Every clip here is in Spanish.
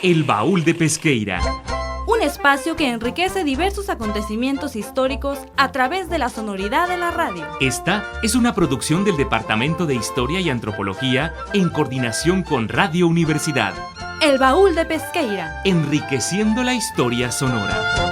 El Baúl de Pesqueira. Un espacio que enriquece diversos acontecimientos históricos a través de la sonoridad de la radio. Esta es una producción del Departamento de Historia y Antropología en coordinación con Radio Universidad. El Baúl de Pesqueira. Enriqueciendo la historia sonora.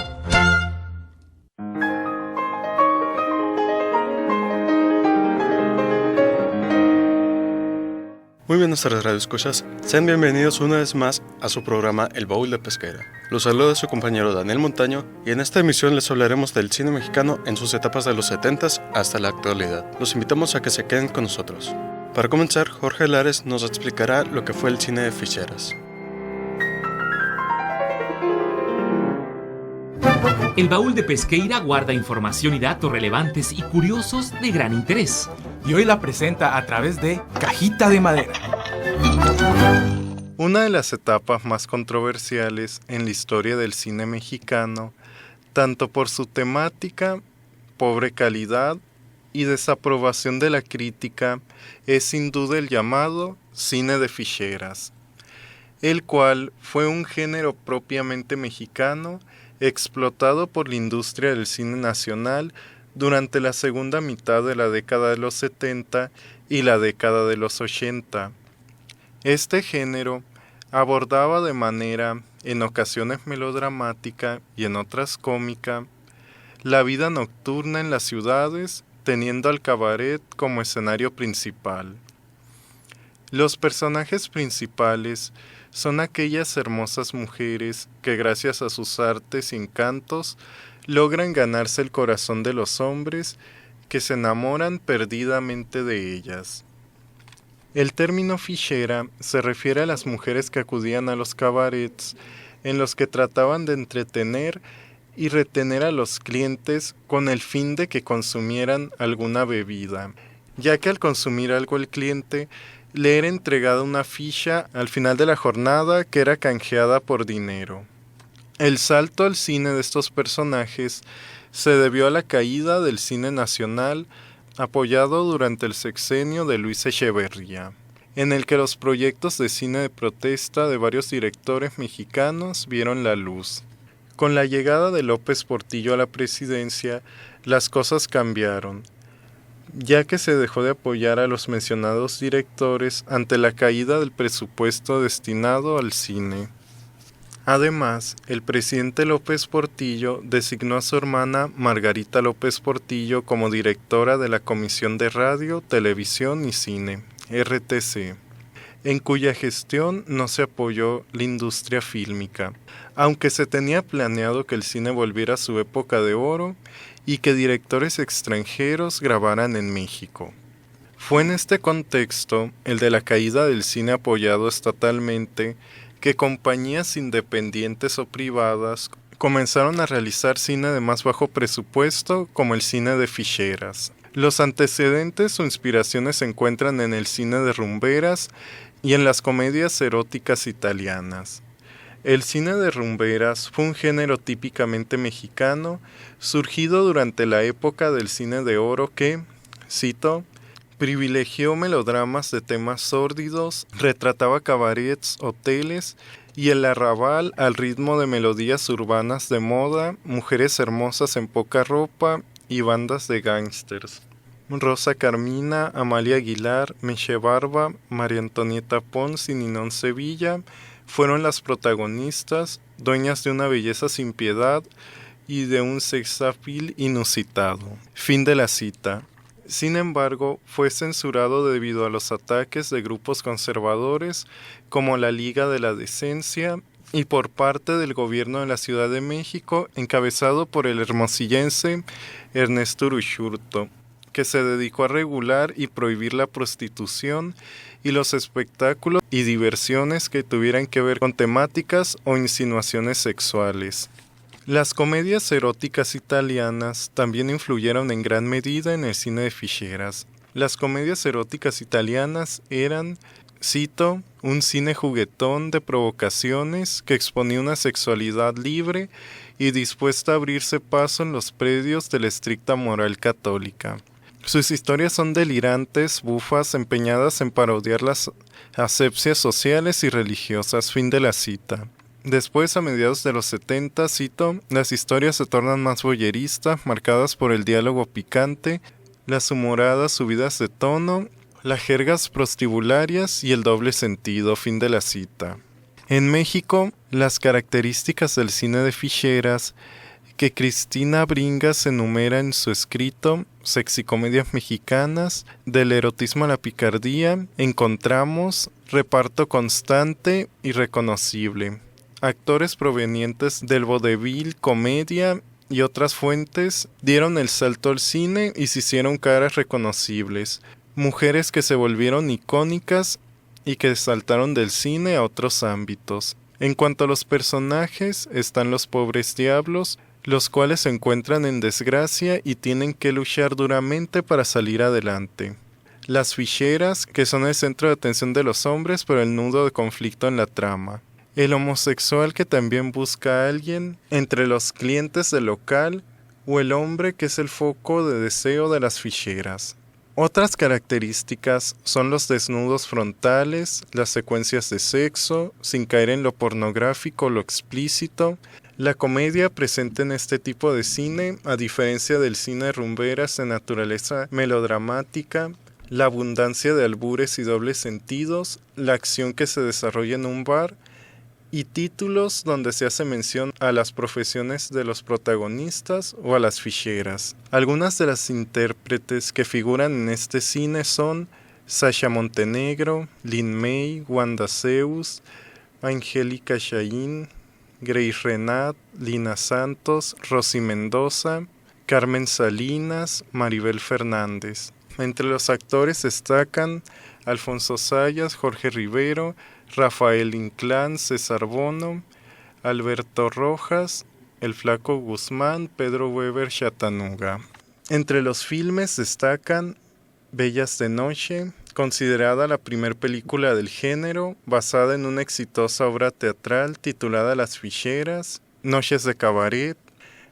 Muy buenas tardes, radioescuchas. Sean bienvenidos una vez más a su programa El Baúl de Pesqueira. Los saluda su compañero Daniel Montaño y en esta emisión les hablaremos del cine mexicano en sus etapas de los 70s hasta la actualidad. Los invitamos a que se queden con nosotros. Para comenzar, Jorge Lares nos explicará lo que fue el cine de ficheras. El Baúl de Pesqueira guarda información y datos relevantes y curiosos de gran interés. Y hoy la presenta a través de Cajita de Madera. Una de las etapas más controversiales en la historia del cine mexicano, tanto por su temática, pobre calidad y desaprobación de la crítica, es sin duda el llamado cine de ficheras, el cual fue un género propiamente mexicano explotado por la industria del cine nacional durante la segunda mitad de la década de los 70 y la década de los 80. Este género abordaba de manera, en ocasiones melodramática y en otras cómica, la vida nocturna en las ciudades, teniendo al cabaret como escenario principal. Los personajes principales son aquellas hermosas mujeres que gracias a sus artes y encantos logran ganarse el corazón de los hombres que se enamoran perdidamente de ellas. El término fichera se refiere a las mujeres que acudían a los cabarets en los que trataban de entretener y retener a los clientes con el fin de que consumieran alguna bebida, ya que al consumir algo el cliente le era entregada una ficha al final de la jornada que era canjeada por dinero. El salto al cine de estos personajes se debió a la caída del cine nacional apoyado durante el sexenio de Luis Echeverría, en el que los proyectos de cine de protesta de varios directores mexicanos vieron la luz. Con la llegada de López Portillo a la presidencia, las cosas cambiaron, ya que se dejó de apoyar a los mencionados directores ante la caída del presupuesto destinado al cine. Además, el presidente López Portillo designó a su hermana Margarita López Portillo como directora de la Comisión de Radio, Televisión y Cine, RTC, en cuya gestión no se apoyó la industria fílmica, aunque se tenía planeado que el cine volviera a su época de oro y que directores extranjeros grabaran en México. Fue en este contexto, el de la caída del cine apoyado estatalmente, que compañías independientes o privadas comenzaron a realizar cine de más bajo presupuesto como el cine de ficheras. Los antecedentes o inspiraciones se encuentran en el cine de rumberas y en las comedias eróticas italianas. El cine de rumberas fue un género típicamente mexicano, surgido durante la época del cine de oro que, cito, privilegió melodramas de temas sórdidos, retrataba cabarets, hoteles y el arrabal al ritmo de melodías urbanas de moda, mujeres hermosas en poca ropa y bandas de gángsters. Rosa Carmina, Amalia Aguilar, Meche Barba, María Antonieta Pons y Ninón Sevilla fueron las protagonistas, dueñas de una belleza sin piedad y de un sex appeal inusitado. Fin de la cita. Sin embargo, fue censurado debido a los ataques de grupos conservadores como la Liga de la Decencia y por parte del gobierno de la Ciudad de México, encabezado por el hermosillense Ernesto Uruchurtu, que se dedicó a regular y prohibir la prostitución y los espectáculos y diversiones que tuvieran que ver con temáticas o insinuaciones sexuales. Las comedias eróticas italianas también influyeron en gran medida en el cine de ficheras. Las comedias eróticas italianas eran, cito, un cine juguetón de provocaciones que exponía una sexualidad libre y dispuesta a abrirse paso en los predios de la estricta moral católica. Sus historias son delirantes, bufas, empeñadas en parodiar las asepsias sociales y religiosas. Fin de la cita. Después, a mediados de los 70, cito, las historias se tornan más voyeristas, marcadas por el diálogo picante, las humoradas subidas de tono, las jergas prostibularias y el doble sentido, fin de la cita. En México, las características del cine de ficheras que Cristina Bringas enumera en su escrito Sexicomedias mexicanas, del erotismo a la picardía, encontramos reparto constante y reconocible, actores provenientes del vodevil, comedia y otras fuentes dieron el salto al cine y se hicieron caras reconocibles, mujeres que se volvieron icónicas y que saltaron del cine a otros ámbitos. En cuanto a los personajes, están los pobres diablos, los cuales se encuentran en desgracia y tienen que luchar duramente para salir adelante. Las ficheras, que son el centro de atención de los hombres, pero el nudo de conflicto en la trama. El homosexual que también busca a alguien entre los clientes del local, o el hombre que es el foco de deseo de las ficheras. Otras características son los desnudos frontales, las secuencias de sexo, sin caer en lo pornográfico o lo explícito, la comedia presente en este tipo de cine, a diferencia del cine rumberas de naturaleza melodramática, la abundancia de albures y dobles sentidos, la acción que se desarrolla en un bar, y títulos donde se hace mención a las profesiones de los protagonistas o a las ficheras. Algunas de las intérpretes que figuran en este cine son Sasha Montenegro, Lin May, Wanda Zeus, Angélica Chaín, Grace Renat, Lina Santos, Rosy Mendoza, Carmen Salinas, Maribel Fernández. Entre los actores destacan Alfonso Sayas, Jorge Rivero, Rafael Inclán, César Bono, Alberto Rojas, El Flaco Guzmán, Pedro Weber Chatanuga. Entre los filmes destacan Bellas de Noche, considerada la primer película del género, basada en una exitosa obra teatral titulada Las Ficheras, Noches de Cabaret,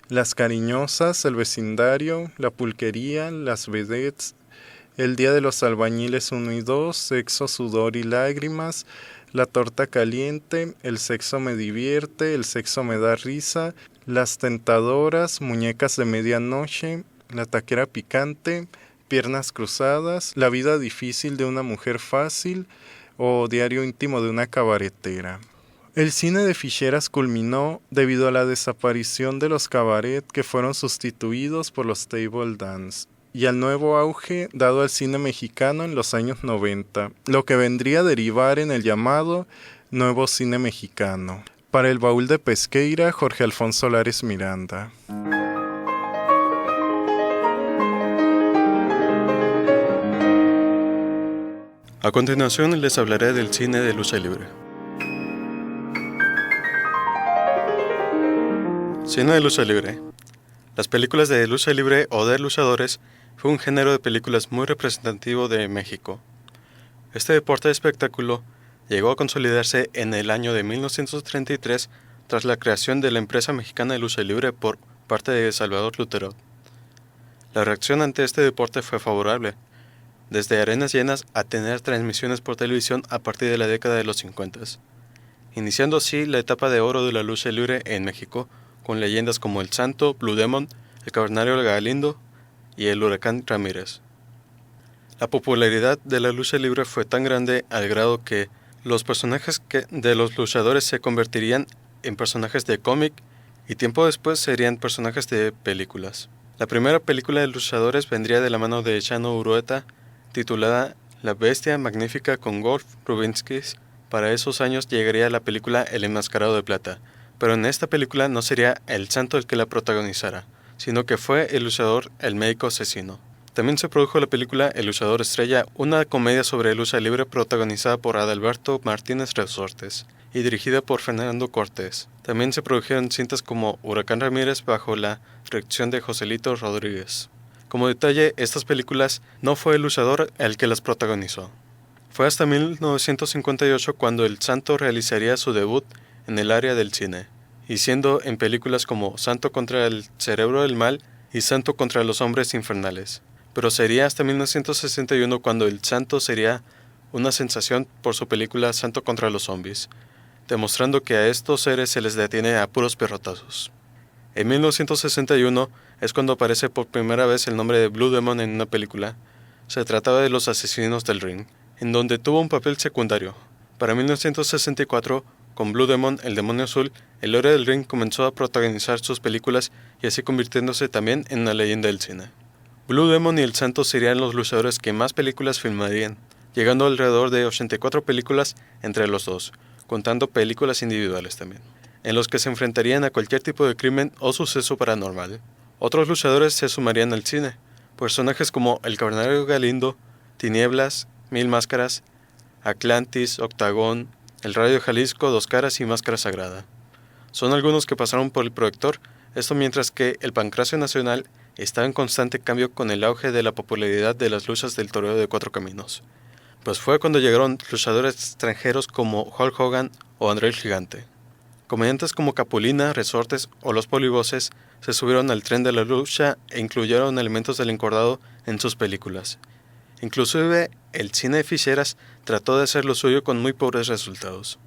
Las Cariñosas, El Vecindario, La Pulquería, Las Vedettes, El Día de los Albañiles 1 y 2, Sexo, Sudor y Lágrimas, La Torta Caliente, El Sexo Me Divierte, El Sexo Me Da Risa, Las Tentadoras, Muñecas de Medianoche, La Taquera Picante, Piernas Cruzadas, La Vida Difícil de una Mujer Fácil o Diario Íntimo de una Cabaretera. El cine de ficheras culminó debido a la desaparición de los cabaret que fueron sustituidos por los table dance y al nuevo auge dado al cine mexicano en los años 90, lo que vendría a derivar en el llamado Nuevo Cine Mexicano. Para el Baúl de Pesqueira, Jorge Alfonso Lares Miranda. A continuación les hablaré del cine de lucha libre. Cine de lucha libre. Las películas de lucha libre o de luchadores fue un género de películas muy representativo de México. Este deporte de espectáculo llegó a consolidarse en el año de 1933 tras la creación de la empresa mexicana de lucha libre por parte de Salvador Lutero. La reacción ante este deporte fue favorable, desde arenas llenas a tener transmisiones por televisión a partir de la década de los 50, iniciando así la etapa de oro de la lucha libre en México, con leyendas como El Santo, Blue Demon, el Cavernario Galindo y el Huracán Ramírez. La popularidad de la lucha libre fue tan grande al grado que los personajes de los luchadores se convertirían en personajes de cómic y tiempo después serían personajes de películas. La primera película de luchadores vendría de la mano de Chano Urueta, titulada La Bestia Magnífica con Golf Rubinsky. Para esos años llegaría la película El Enmascarado de Plata, pero en esta película no sería el santo el que la protagonizara, sino que fue el luchador El Médico Asesino. También se produjo la película El Luchador Estrella, una comedia sobre lucha libre protagonizada por Adalberto Martínez Resortes y dirigida por Fernando Cortés. También se produjeron cintas como Huracán Ramírez bajo la dirección de Joselito Rodríguez. Como detalle, estas películas no fue el luchador el que las protagonizó. Fue hasta 1958 cuando el Santo realizaría su debut en el área del cine, y siendo en películas como Santo contra el Cerebro del Mal y Santo contra los Hombres Infernales. Pero sería hasta 1961 cuando el Santo sería una sensación por su película Santo contra los Zombies. demostrando que a estos seres se les detiene a puros perrotazos. En 1961 es cuando aparece por primera vez el nombre de Blue Demon en una película. Se trataba de Los Asesinos del Ring, en donde tuvo un papel secundario. Para 1964, con Blue Demon, el demonio azul, el héroe del ring comenzó a protagonizar sus películas y así convirtiéndose también en una leyenda del cine. Blue Demon y el Santo serían los luchadores que más películas filmarían, llegando alrededor de 84 películas entre los dos, contando películas individuales también, en los que se enfrentarían a cualquier tipo de crimen o suceso paranormal. Otros luchadores se sumarían al cine, personajes como El Cavernario Galindo, Tinieblas, Mil Máscaras, Atlantis, Octagón, El Rayo de Jalisco, Dos Caras y Máscara Sagrada. Son algunos que pasaron por el proyector, esto mientras que el Pancracio Nacional estaba en constante cambio con el auge de la popularidad de las luchas del toreo de 4 caminos. Pues fue cuando llegaron luchadores extranjeros como Hulk Hogan o André el Gigante. Comediantes como Capulina, Resortes o Los Polivoces se subieron al tren de la lucha e incluyeron elementos del encordado en sus películas. Inclusive el cine de ficheras trató de hacer lo suyo con muy pobres resultados.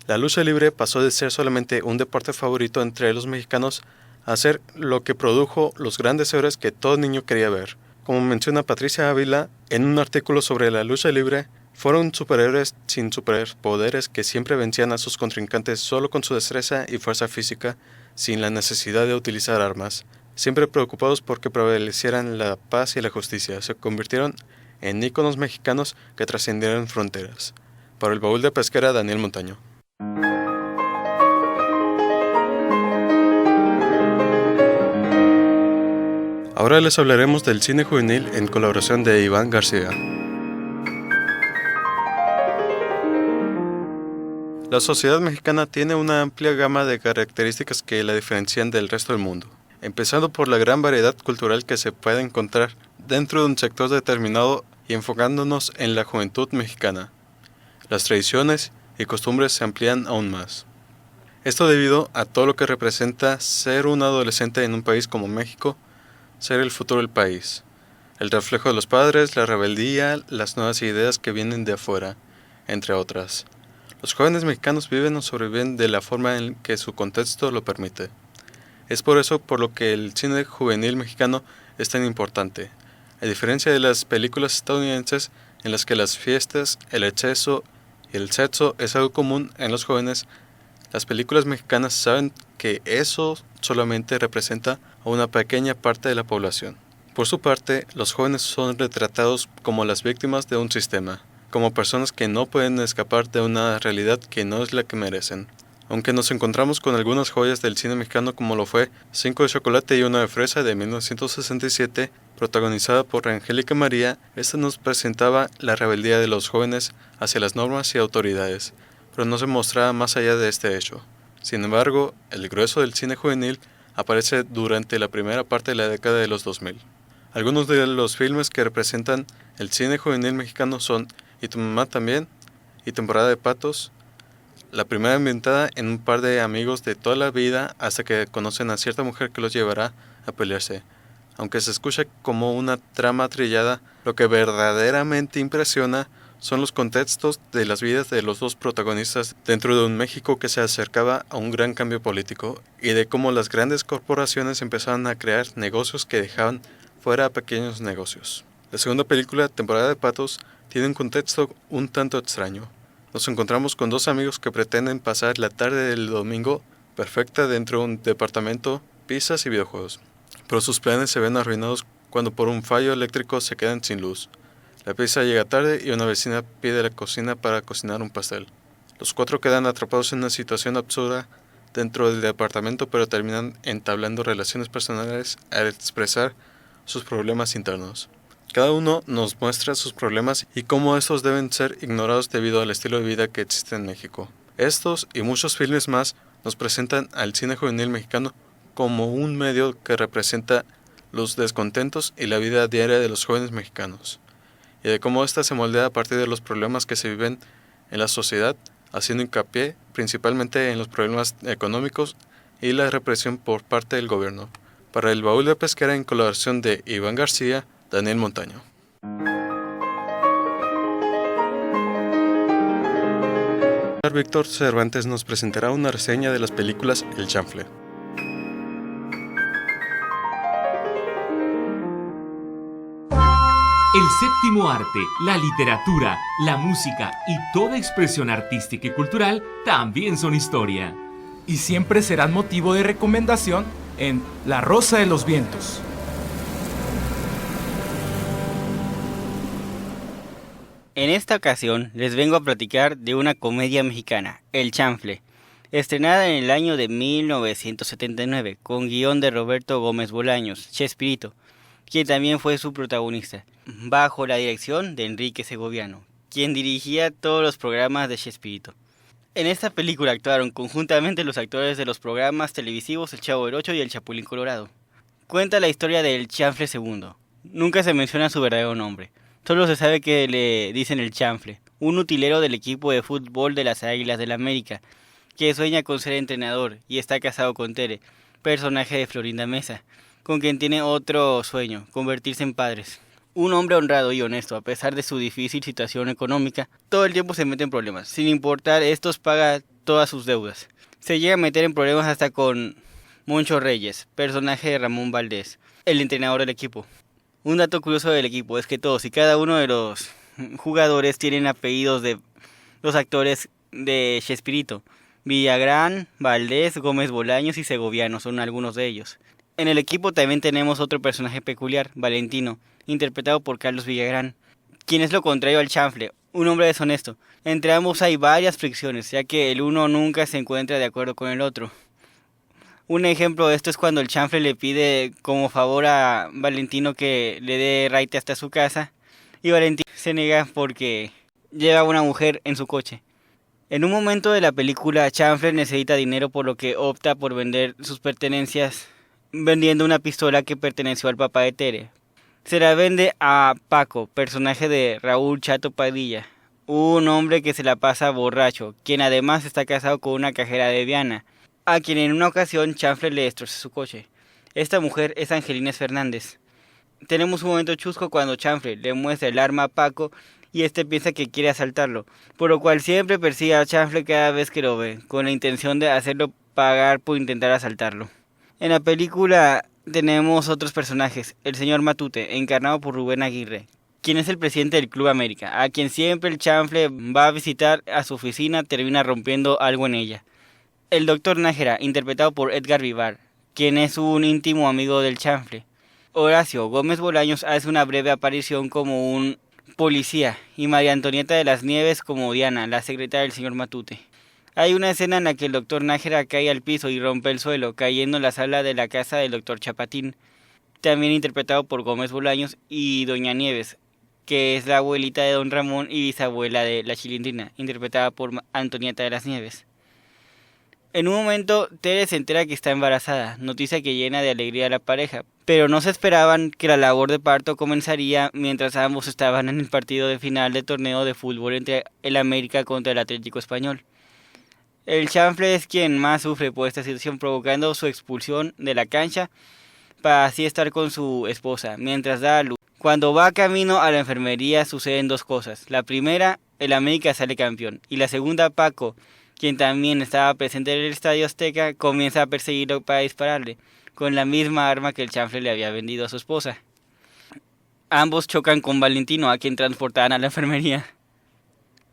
La lucha libre pasó de ser solamente un deporte favorito entre los mexicanos a ser lo que produjo los grandes héroes que todo niño quería ver. Como menciona Patricia Ávila en un artículo sobre la lucha libre, fueron superhéroes sin superpoderes que siempre vencían a sus contrincantes solo con su destreza y fuerza física, sin la necesidad de utilizar armas. Siempre preocupados por que prevalecieran la paz y la justicia, se convirtieron en íconos mexicanos que trascendieron fronteras. Para el Baúl de Pesquera, Daniel Montaño. Ahora les hablaremos del cine juvenil en colaboración de Iván García. La sociedad mexicana tiene una amplia gama de características que la diferencian del resto del mundo, empezando por la gran variedad cultural que se puede encontrar dentro de un sector determinado y enfocándonos en la juventud mexicana. Las tradiciones y costumbres se amplían aún más. Esto debido a todo lo que representa ser un adolescente en un país como México, ser el futuro del país, el reflejo de los padres, la rebeldía, las nuevas ideas que vienen de afuera, entre otras. Los jóvenes mexicanos viven o sobreviven de la forma en que su contexto lo permite. Es por eso por lo que el cine juvenil mexicano es tan importante. A diferencia de las películas estadounidenses en las que las fiestas, el exceso y el sexo es algo común en los jóvenes, las películas mexicanas saben que eso solamente representa a una pequeña parte de la población. Por su parte, los jóvenes son retratados como las víctimas de un sistema, como personas que no pueden escapar de una realidad que no es la que merecen. Aunque nos encontramos con algunas joyas del cine mexicano como lo fue 5 de chocolate y 1 de fresa de 1967, protagonizada por Angélica María, esta nos presentaba la rebeldía de los jóvenes hacia las normas y autoridades, pero no se mostraba más allá de este hecho. Sin embargo, el grueso del cine juvenil aparece durante la primera parte de la década de los 2000. Algunos de los filmes que representan el cine juvenil mexicano son Y tu mamá también, y Temporada de Patos, la primera ambientada en un par de amigos de toda la vida hasta que conocen a cierta mujer que los llevará a pelearse. Aunque se escucha como una trama trillada, lo que verdaderamente impresiona son los contextos de las vidas de los dos protagonistas dentro de un México que se acercaba a un gran cambio político y de cómo las grandes corporaciones empezaban a crear negocios que dejaban fuera a pequeños negocios. La segunda película, Temporada de Patos, tiene un contexto un tanto extraño. Nos encontramos con dos amigos que pretenden pasar la tarde del domingo perfecta dentro de un departamento, pizzas y videojuegos. Pero sus planes se ven arruinados cuando por un fallo eléctrico se quedan sin luz. La pizza llega tarde y una vecina pide la cocina para cocinar un pastel. Los cuatro quedan atrapados en una situación absurda dentro del departamento, pero terminan entablando relaciones personales al expresar sus problemas internos. Cada uno nos muestra sus problemas y cómo estos deben ser ignorados debido al estilo de vida que existe en México. Estos y muchos filmes más nos presentan al cine juvenil mexicano como un medio que representa los descontentos y la vida diaria de los jóvenes mexicanos, y de cómo ésta se moldea a partir de los problemas que se viven en la sociedad, haciendo hincapié principalmente en los problemas económicos y la represión por parte del gobierno. Para el Baúl de Pesquera, en colaboración de Iván García, Daniel Montaño. señor Víctor Cervantes nos presentará una reseña de las películas El Chanfle. El séptimo arte, la literatura, la música y toda expresión artística y cultural también son historia. Y siempre serán motivo de recomendación en La Rosa de los Vientos. En esta ocasión les vengo a platicar de una comedia mexicana, El Chanfle, estrenada en el año de 1979, con guión de Roberto Gómez Bolaños, Chespirito, quien también fue su protagonista, bajo la dirección de Enrique Segoviano, quien dirigía todos los programas de Chespirito. En esta película actuaron conjuntamente los actores de los programas televisivos El Chavo del Ocho y El Chapulín Colorado. Cuenta la historia del Chanfle II. Nunca se menciona su verdadero nombre. Solo se sabe que le dicen el Chanfle, un utilero del equipo de fútbol de las Águilas del la América, que sueña con ser entrenador y está casado con Tere, personaje de Florinda Mesa, con quien tiene otro sueño, convertirse en padres. Un hombre honrado y honesto, a pesar de su difícil situación económica, todo el tiempo se mete en problemas. Sin importar, estos paga todas sus deudas. Se llega a meter en problemas hasta con Moncho Reyes, personaje de Ramón Valdés, el entrenador del equipo. Un dato curioso del equipo es que todos y cada uno de los jugadores tienen apellidos de los actores de Chespirito. Villagrán, Valdés, Gómez Bolaños y Segoviano son algunos de ellos. En el equipo también tenemos otro personaje peculiar, Valentino, interpretado por Carlos Villagrán, quien es lo contrario al Chanfle, un hombre deshonesto. Entre ambos hay varias fricciones, ya que el uno nunca se encuentra de acuerdo con el otro. Un ejemplo de esto es cuando el Chanfle le pide como favor a Valentino que le dé raite hasta su casa, y Valentino se niega porque lleva una mujer en su coche. En un momento de la película, Chanfle necesita dinero, por lo que opta por vender sus pertenencias vendiendo una pistola que perteneció al papá de Tere. Se la vende a Paco, personaje de Raúl Chato Padilla, un hombre que se la pasa borracho, quien además está casado con una cajera de Viana, a quien en una ocasión Chanfle le destroza su coche. Esta mujer es Angelina Fernández. Tenemos un momento chusco cuando Chanfle le muestra el arma a Paco y este piensa que quiere asaltarlo, por lo cual siempre persigue a Chanfle cada vez que lo ve, con la intención de hacerlo pagar por intentar asaltarlo. En la película tenemos otros personajes, el señor Matute, encarnado por Rubén Aguirre, quien es el presidente del Club América, a quien siempre el Chanfle va a visitar a su oficina, termina rompiendo algo en ella. El doctor Nájera, interpretado por Edgar Vivar, quien es un íntimo amigo del Chanfle. Horacio Gómez Bolaños hace una breve aparición como un policía, y María Antonieta de las Nieves como Diana, la secretaria del señor Matute. Hay una escena en la que el doctor Nájera cae al piso y rompe el suelo, cayendo en la sala de la casa del doctor Chapatín, también interpretado por Gómez Bolaños, y doña Nieves, que es la abuelita de don Ramón y bisabuela de la Chilindrina, interpretada por Antonieta de las Nieves. En un momento, Tere se entera que está embarazada, noticia que llena de alegría a la pareja, pero no se esperaban que la labor de parto comenzaría mientras ambos estaban en el partido de final del torneo de fútbol entre el América contra el Atlético Español. El Chanfle es quien más sufre por esta situación, provocando su expulsión de la cancha para así estar con su esposa, mientras da a luz. Cuando va camino a la enfermería suceden dos cosas. La primera, el América sale campeón, y la segunda, Paco, quien también estaba presente en el Estadio Azteca, comienza a perseguirlo para dispararle, con la misma arma que el Chanfle le había vendido a su esposa. Ambos chocan con Valentino, a quien transportaban a la enfermería.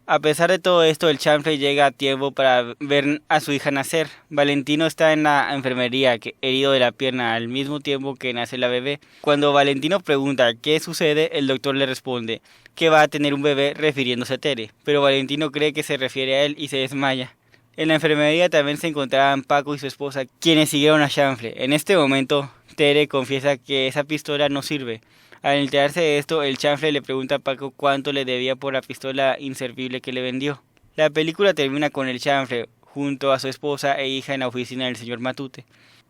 A pesar de todo esto, el Chanfle llega a tiempo para ver a su hija nacer. Valentino está en la enfermería, herido de la pierna, al mismo tiempo que nace la bebé. Cuando Valentino pregunta qué sucede, el doctor le responde que va a tener un bebé refiriéndose a Tere, pero Valentino cree que se refiere a él y se desmaya. En la enfermería también se encontraban Paco y su esposa, quienes siguieron a Chanfle. En este momento, Tere confiesa que esa pistola no sirve. Al enterarse de esto, el Chanfle le pregunta a Paco cuánto le debía por la pistola inservible que le vendió. La película termina con el Chanfle junto a su esposa e hija en la oficina del señor Matute,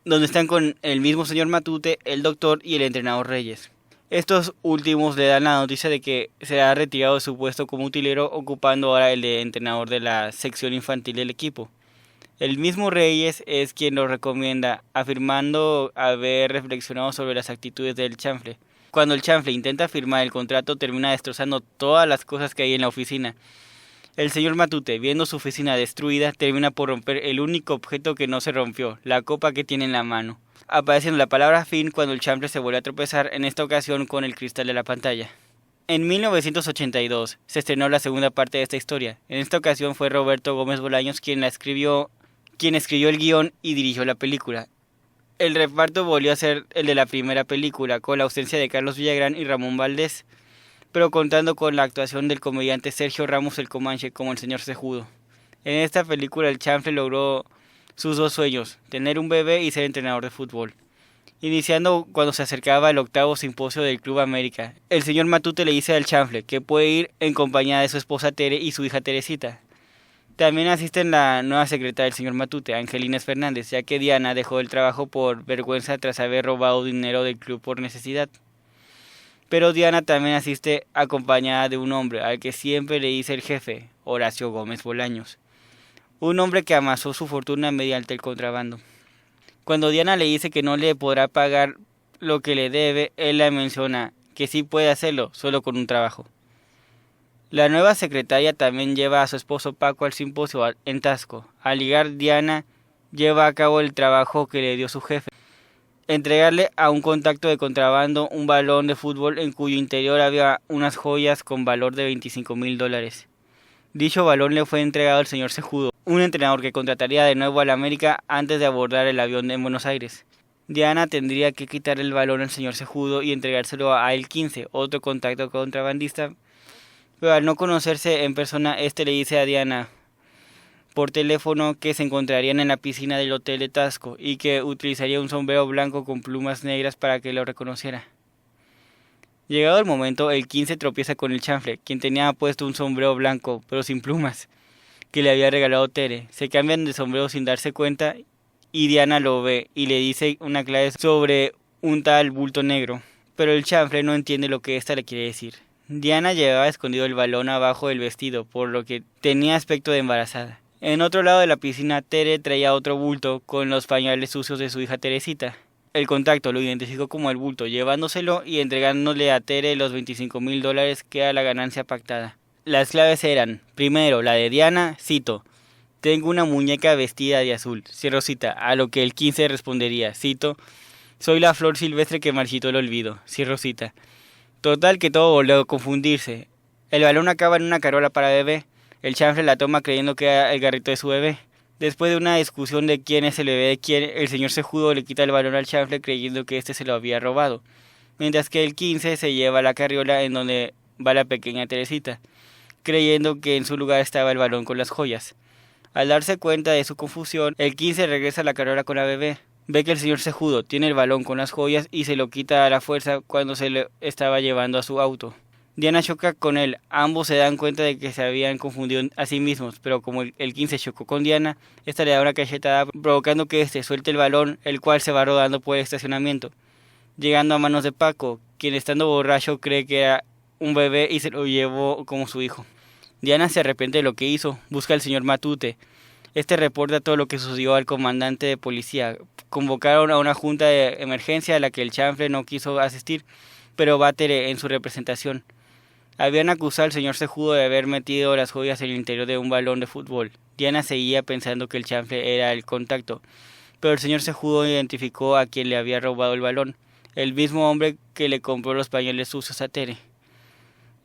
donde están con el mismo señor Matute, el doctor y el entrenador Reyes. Estos últimos le dan la noticia de que se ha retirado de su puesto como utilero, ocupando ahora el de entrenador de la sección infantil del equipo. El mismo Reyes es quien lo recomienda, afirmando haber reflexionado sobre las actitudes del Chanfle. Cuando el Chanfle intenta firmar el contrato, termina destrozando todas las cosas que hay en la oficina, El señor Matute, viendo su oficina destruida, termina por romper el único objeto que no se rompió, la copa que tiene en la mano, apareciendo la palabra fin cuando el chanfle se vuelve a tropezar, en esta ocasión con el cristal de la pantalla. En 1982 se estrenó la segunda parte de esta historia. En esta ocasión fue Roberto Gómez Bolaños quien escribió el guión y dirigió la película. El reparto volvió a ser el de la primera película, con la ausencia de Carlos Villagrán y Ramón Valdés, pero contando con la actuación del comediante Sergio Ramos el Comanche como el señor Cejudo. En esta película el chanfle logró sus dos sueños, tener un bebé y ser entrenador de fútbol. Iniciando cuando se acercaba el 8º simposio del Club América, el señor Matute le dice al chanfle que puede ir en compañía de su esposa Tere y su hija Teresita. También asisten la nueva secretaria del señor Matute, Angelina Fernández, ya que Diana dejó el trabajo por vergüenza tras haber robado dinero del club por necesidad. Pero Diana también asiste acompañada de un hombre al que siempre le dice el jefe, Horacio Gómez Bolaños, un hombre que amasó su fortuna mediante el contrabando. Cuando Diana le dice que no le podrá pagar lo que le debe, él le menciona que sí puede hacerlo, solo con un trabajo. La nueva secretaria también lleva a su esposo Paco al simposio en Tasco. Al llegar, Diana lleva a cabo el trabajo que le dio su jefe: entregarle a un contacto de contrabando un balón de fútbol en cuyo interior había unas joyas con valor de $25,000. Dicho balón le fue entregado al señor Cejudo, un entrenador que contrataría de nuevo al América antes de abordar el avión en Buenos Aires. Diana tendría que quitarle el balón al señor Cejudo y entregárselo a El 15, otro contacto contrabandista, pero al no conocerse en persona, este le dice a Diana por teléfono que se encontrarían en la piscina del hotel de Tasco y que utilizaría un sombrero blanco con plumas negras para que lo reconociera. Llegado el momento, el 15 tropieza con el chanfle, quien tenía puesto un sombrero blanco, pero sin plumas, que le había regalado Tere. Se cambian de sombrero sin darse cuenta y Diana lo ve y le dice una clave sobre un tal bulto negro, pero el chanfle no entiende lo que ésta le quiere decir. Diana llevaba escondido el balón abajo del vestido, por lo que tenía aspecto de embarazada. En otro lado de la piscina, Tere traía otro bulto con los pañales sucios de su hija Teresita. El contacto lo identificó como el bulto, llevándoselo y entregándole a Tere los $25,000 que era la ganancia pactada. Las claves eran, primero, la de Diana, cito: tengo una muñeca vestida de azul, cierro cita, a lo que el 15 respondería, cito: soy la flor silvestre que marchitó el olvido, cierro cita. Total que todo volvió a confundirse. El balón acaba en una carola para bebé. El chanfle la toma creyendo que era el garrito de su bebé. Después de una discusión de quién es el bebé de quién, el señor Cejudo le quita el balón al chanfle creyendo que este se lo había robado, mientras que el 15 se lleva la carriola en donde va la pequeña Teresita, creyendo que en su lugar estaba el balón con las joyas. Al darse cuenta de su confusión, el 15 regresa a la carriola con la bebé. Ve que el señor Cejudo tiene el balón con las joyas y se lo quita a la fuerza cuando se lo estaba llevando a su auto. Diana choca con él, ambos se dan cuenta de que se habían confundido a sí mismos, pero como el 15 chocó con Diana, esta le da una cachetada provocando que este suelte el balón, el cual se va rodando por el estacionamiento, llegando a manos de Paco, quien estando borracho cree que era un bebé y se lo llevó como su hijo. Diana se arrepiente de lo que hizo, busca al señor Matute. Este reporta todo lo que sucedió al comandante de policía. Convocaron a una junta de emergencia a la que el chanfle no quiso asistir, pero va Tere en su representación. Habían acusado al señor Cejudo de haber metido las joyas en el interior de un balón de fútbol. Diana seguía pensando que el chanfle era el contacto, pero el señor Cejudo identificó a quien le había robado el balón, el mismo hombre que le compró los pañales sucios a Tere.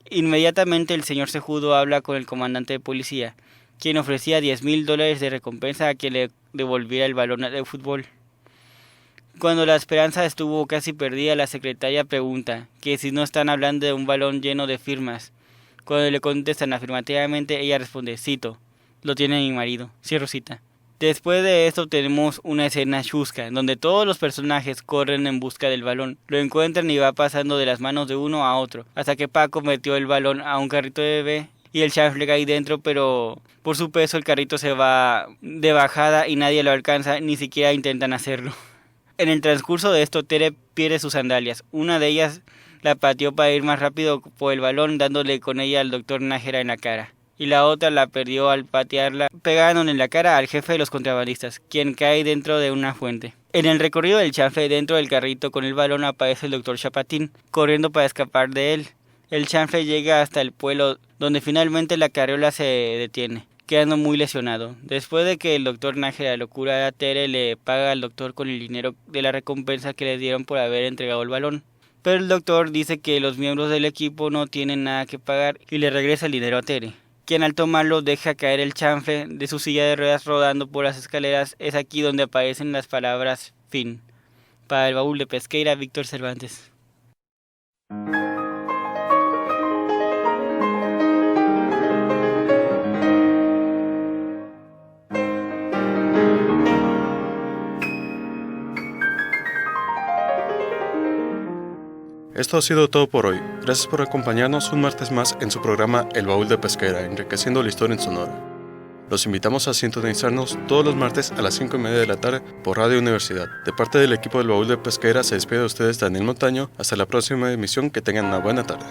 Inmediatamente el señor Cejudo habla con el comandante de policía, quien ofrecía $10,000 de recompensa a quien le devolviera el balón de fútbol. Cuando la esperanza estuvo casi perdida, la secretaria pregunta que si no están hablando de un balón lleno de firmas. Cuando le contestan afirmativamente, ella responde, cito: lo tiene mi marido, cierro cita. Después de esto tenemos una escena chusca, donde todos los personajes corren en busca del balón, lo encuentran y va pasando de las manos de uno a otro, hasta que Paco metió el balón a un carrito de bebé y el chanfle cae dentro, pero por su peso el carrito se va de bajada y nadie lo alcanza, ni siquiera intentan hacerlo. En el transcurso de esto, Tere pierde sus sandalias. Una de ellas la pateó para ir más rápido por el balón, dándole con ella al doctor Nájera en la cara. Y la otra la perdió al patearla, pegándole en la cara al jefe de los contrabandistas, quien cae dentro de una fuente. En el recorrido del chanfle, dentro del carrito con el balón, aparece el doctor Chapatín, corriendo para escapar de él. El chanfle llega hasta el pueblo, donde finalmente la carriola se detiene, quedando muy lesionado. Después de que el doctor Nájera la locura, Tere le paga al doctor con el dinero de la recompensa que le dieron por haber entregado el balón. Pero el doctor dice que los miembros del equipo no tienen nada que pagar y le regresa el dinero a Tere, quien al tomarlo deja caer el chanfle de su silla de ruedas rodando por las escaleras. Es aquí donde aparecen las palabras fin. Para el baúl de Pesqueira, Víctor Cervantes. Esto ha sido todo por hoy. Gracias por acompañarnos un martes más en su programa El Baúl de Pesquera, enriqueciendo la historia en Sonora. Los invitamos a sintonizarnos todos los martes a las 5:30 de la tarde por Radio Universidad. De parte del equipo del Baúl de Pesquera se despide de ustedes Daniel Montaño. Hasta la próxima emisión, que tengan una buena tarde.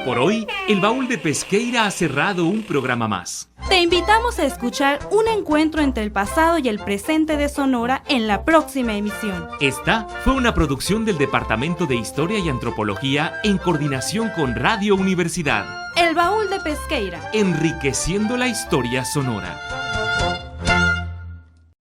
Por hoy, el Baúl de Pesqueira ha cerrado un programa más. Te invitamos a escuchar un encuentro entre el pasado y el presente de Sonora en la próxima emisión. Esta fue una producción del Departamento de Historia y Antropología en coordinación con Radio Universidad. El Baúl de Pesqueira. Enriqueciendo la historia sonora.